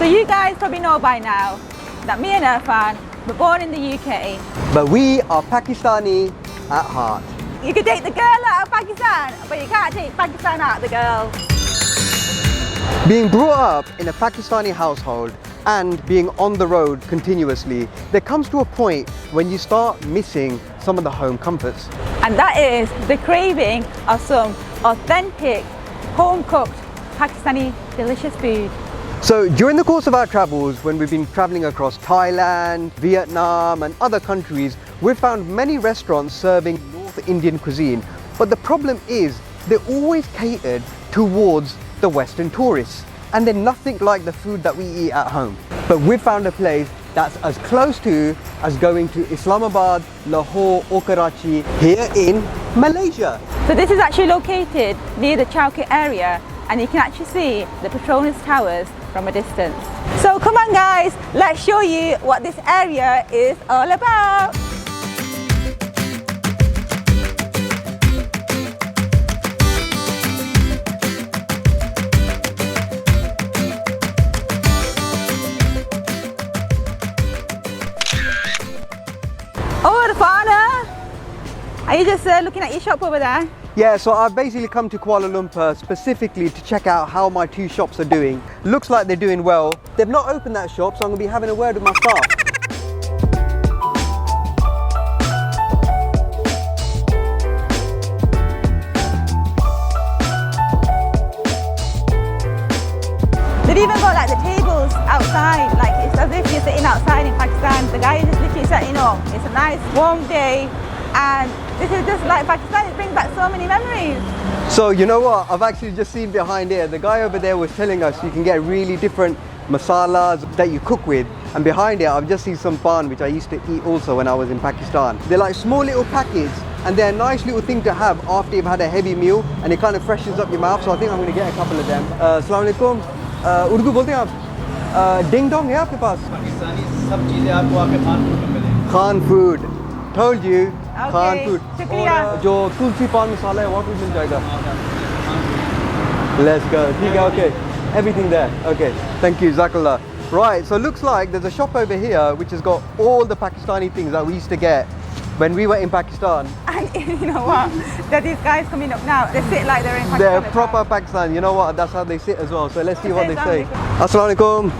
So you guys probably know by now that me and Irfan were born in the UK. But we are Pakistani at heart. You can take the girl out of Pakistan, but you can't take Pakistan out of the girl. Being brought up in a Pakistani household and being on the road continuously, there comes to a point when you start missing some of the home comforts. And that is the craving of some authentic, home-cooked Pakistani delicious food. So during the course of our travels, when we've been traveling across Thailand, Vietnam and other countries, we've found many restaurants serving North Indian cuisine. But the problem is they're always catered towards the Western tourists, and they're nothing like the food that we eat at home. But we've found a place that's as close to as going to Islamabad, Lahore or Karachi here in Malaysia. So this is actually located near the Chowkit area, and you can actually see the Petronas Towers from a distance. So come on guys, let's show you what this area is all about. Oh, Irfan, are you just looking at your shop over there? Yeah, so I've basically come to Kuala Lumpur specifically to check out how my two shops are doing. Looks like they're doing well. They've not opened that shop, so I'm going to be having a word with my staff. They've even got like the tables outside, like it's as if you're sitting outside in Pakistan. The guy is just literally setting up. It's a nice warm day, and this is just like Pakistan. It brings back so many memories. So you know what, I've actually just seen behind here, the guy over there was telling us you can get really different masalas that you cook with, and behind here I've just seen some pan which I used to eat also when I was in Pakistan. They're like small little packets, and they're a nice little thing to have after you've had a heavy meal, and it kind of freshens up your mouth. So I think I'm going to get a couple of them. Assalamu alaikum. Urdu बोलते हैं आप? Ding dong है आपके पास? पाकिस्तानी सब चीज़ें आपको आके Khan food में मिलेंगी। Khan food, told you, Khan food. शुक्रिया। और जो तुलसी पान मसाला है वो भी मिल जाएगा। Let's go. ठीक है, okay. Everything there. Okay. Thank you, Zakariya. Right. So it looks like there's a shop over here which has got all the Pakistani things that we used to get when we were in Pakistan. And you know what? There are these guys coming up now. They sit like they're in Pakistan. They're proper Pakistan. You know what? That's how they sit as well. So let's see what they say. Assalamu alaikum.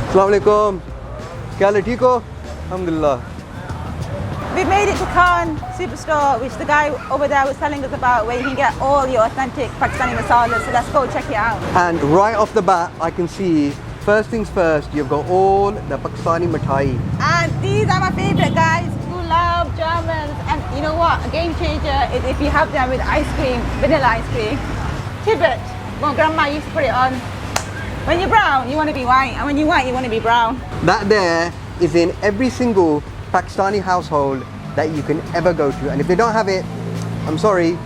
Assalamu alaikum. Kya haal hai, theek ho? Alhamdulillah. We made it to Khan Superstore, which the guy over there was telling us about, where you can get all your authentic Pakistani masalas. So let's go check it out. And right off the bat, I can see, first things first, you've got all the Pakistani mithai. And these are my favourite guys who love Germans. And you know what? A game changer is if you have them with ice cream, vanilla ice cream. Tibet. Well, grandma used to put it on. When you're brown, you want to be white. And when you're white, you want to be brown. That there is in every single Pakistani household that you can ever go to. And if they don't have it, I'm sorry,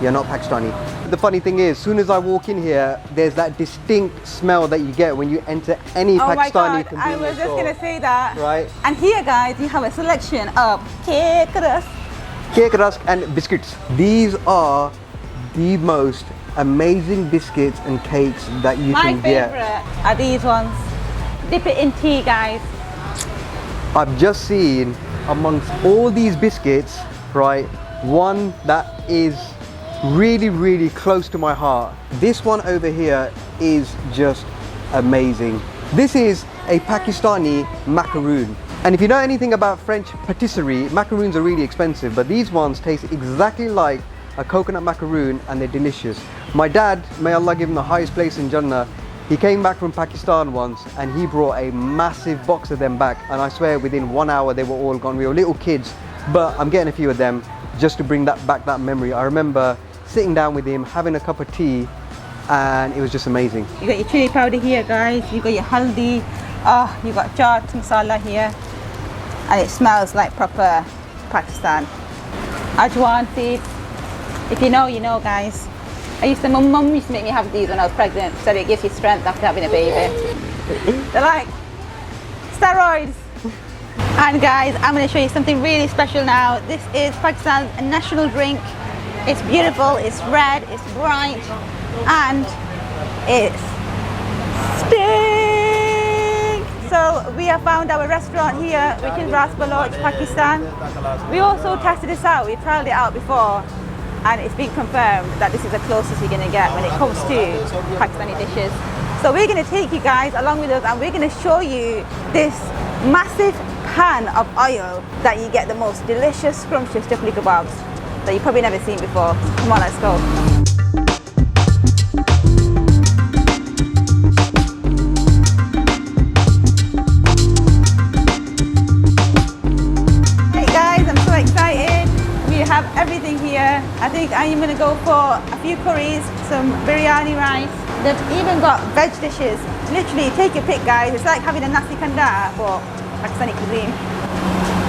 you're not Pakistani. The funny thing is, as soon as I walk in here, there's that distinct smell that you get when you enter any Oh my Pakistani God, I convenience was just store. going to say that. Right. And here, guys, you have a selection of cake rusk. Cake rusk and biscuits. These are the most amazing biscuits and cakes that you My can get. favourite are these ones. Dip it in tea, guys. I've just seen amongst all these biscuits, right, one that is really, really close to my heart. This one over here is just amazing. This is a Pakistani macaroon. And if you know anything about French patisserie, macaroons are really expensive, but these ones taste exactly like a coconut macaroon, and they're delicious. My dad, may Allah give him the highest place in Jannah, he came back from Pakistan once and he brought a massive box of them back, and I swear within 1 hour they were all gone. We were little kids, but I'm getting a few of them just to bring that memory. I remember sitting down with him, having a cup of tea, and it was just amazing. You got your chili powder here, guys. You got your haldi. Oh, you got chaat masala here. And it smells like proper Pakistan. Ajwan seeds. If you know, you know, guys. My mum used to make me have these when I was pregnant, so it gives you strength after having a baby. They're like steroids. And guys, I'm going to show you something really special now. This is Pakistan's national drink. It's beautiful, it's red, it's bright, and it's steam. have found our restaurant here, which is Ras Baloch, Pakistan. We also tested this out. We trialed it out before, and it's been confirmed that this is the closest you're going to get when it comes to Pakistani dishes. So we're going to take you guys along with us, and we're going to show you this massive pan of oil that you get the most delicious, scrumptious chapli kebabs that you've probably never seen before. Come on, let's go. Hey guys, I'm so excited. We have everything here. I think I am going to go for a few curries, some biryani rice. They've even got veg dishes. Literally, take your pick, guys. It's like having a nasi kandar for Pakistani cuisine.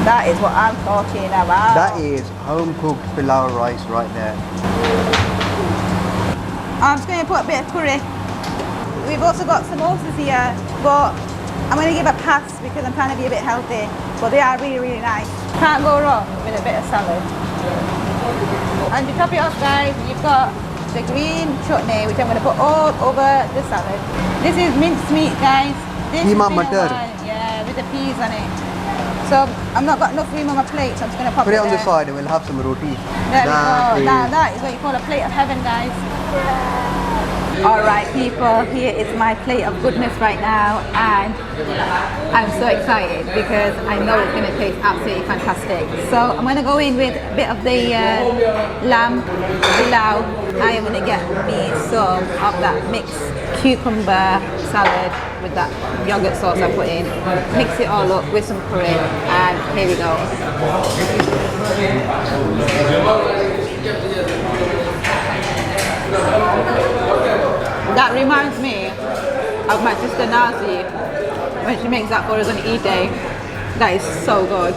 That is what I'm talking about. That is home cooked pilau rice right there. I'm just going to put a bit of curry. We've also got samosas here, but I'm going to give a pass because I'm trying to be a bit healthy. But they are really, really nice. Can't go wrong with a bit of salad. And to top it off, guys, you've got the green chutney, which I'm going to put all over the salad. This is minced meat, guys. This Keema has been a matar. while, yeah, with the peas on it. So I've not got enough room on my plate, so I'm just going to pop Put it on the there. side and we'll have some roti. There we go. Now that is what you call a plate of heaven, guys. Alright people, here is my plate of goodness right now, and I'm so excited because I know it's going to taste absolutely fantastic. So I'm going to go in with a bit of the lamb pilau. I am going to get me some of that mixed cucumber salad with that yogurt sauce I put in. Mix it all up with some curry, and here we go. That reminds me of my sister Nadia when she makes that for us on Eid Day. That is so good.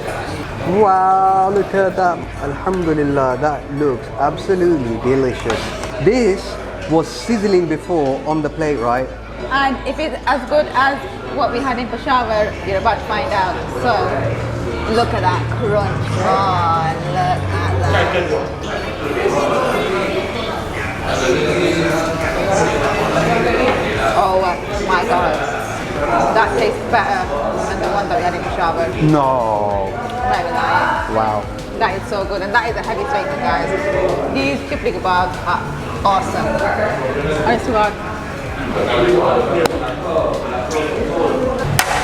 Wow, look at that. Alhamdulillah, that looks absolutely delicious. This was sizzling before on the plate, right? And if it's as good as what we had in Peshawar, you're about to find out. So, look at that crunch. Oh, look at that. Oh my god, that tastes better than the one that we had in Peshawar. No. I'm not even lying. Wow. That is so good, and that is a heavy statement, guys. These chapli kebabs are awesome. Honest to God.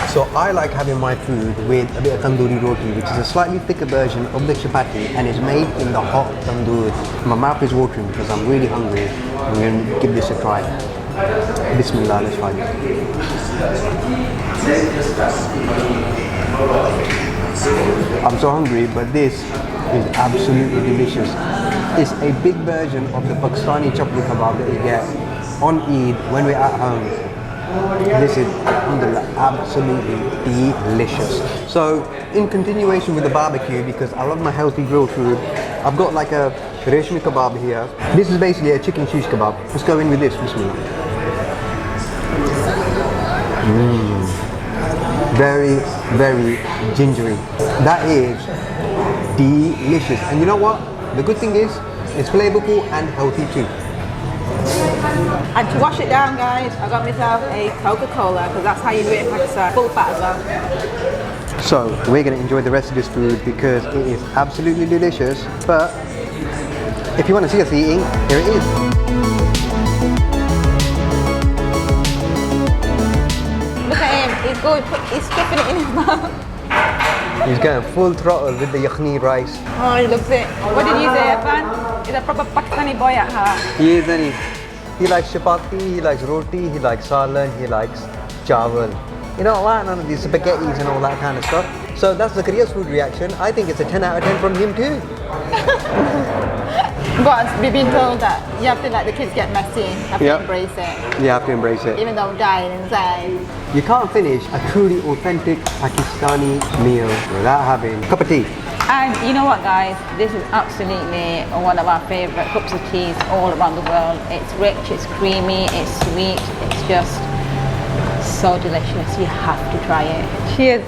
So I like having my food with a bit of tandoori roti, which is a slightly thicker version of the chapati, and is made in the hot tandoor. My mouth is watering because I'm really hungry. I'm going to give this a try. Bismillah, let's try it. I'm so hungry, but this is absolutely delicious. It's a big version of the Pakistani chapli kebab that you get on Eid when we're at home. This is, alhamdulillah, absolutely delicious. So, in continuation with the barbecue, because I love my healthy grilled food, I've got like a reshmi kebab here. This is basically a chicken shish kebab. Let's go in with this, bismillah. Very, very gingery. That is delicious. And you know what? The good thing is, it's flavorful and healthy too. And to wash it down, guys, I got myself a Coca-Cola, because that's how you do it in Pakistan. Full fat as well. So we're going to enjoy the rest of this food because it is absolutely delicious. But if you want to see us eating, here it is. Look at him, he's stuffing it in his mouth. He's going full throttle with the yakhni rice. Oh, he loves it. What did you say, Irfan? He's a proper Pakistani boy at heart. He is, and he likes chapati, he likes roti, he likes salan, he likes chawal. You know what? None of these spaghettis and all that kind of stuff. So that's Zakariya's food reaction. I think it's a 10 out of 10 from him too. But we've been told that you have to let the kids get messy, you have to embrace it. You have to embrace it. Even though dying inside. You can't finish a truly authentic Pakistani meal without having a cup of tea. And you know what, guys? This is absolutely one of our favourite cups of teas all around the world. It's rich, it's creamy, it's sweet, it's just so delicious. You have to try it. Cheers.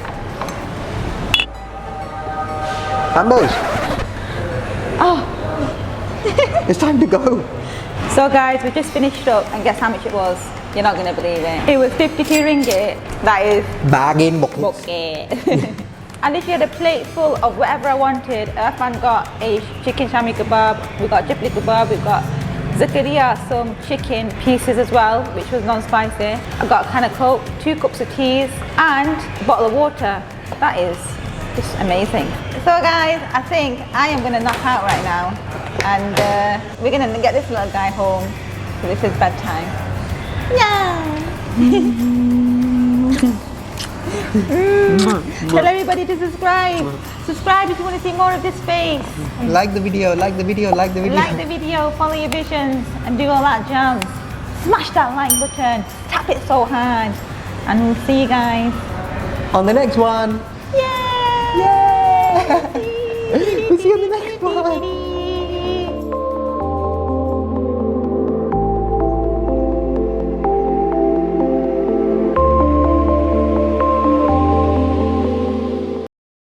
Ambos, Oh. it's time to go. So guys, we just finished up, and guess how much it was? You're not gonna believe it. It was 52 ringgit. That is Bargain book. okay. I literally had a plate full of whatever I wanted. Irfan got a chicken shami kebab, we got jibli kebab, we got Zakariya some chicken pieces as well, which was non-spicy. I got a can of Coke, 2 cups of teas and a bottle of water. That is just amazing. So guys, I think I am gonna knock out right now and we're gonna get this little guy home. So this is bedtime. Yeah! Tell everybody to subscribe. Subscribe if you want to see more of this face. Like the video, like the video, like the video. Like the video, follow your visions, and do all that jazz. Smash that like button, tap it so hard, and we'll see you guys On the next one. Yay! Yay! We'll see you on the next one.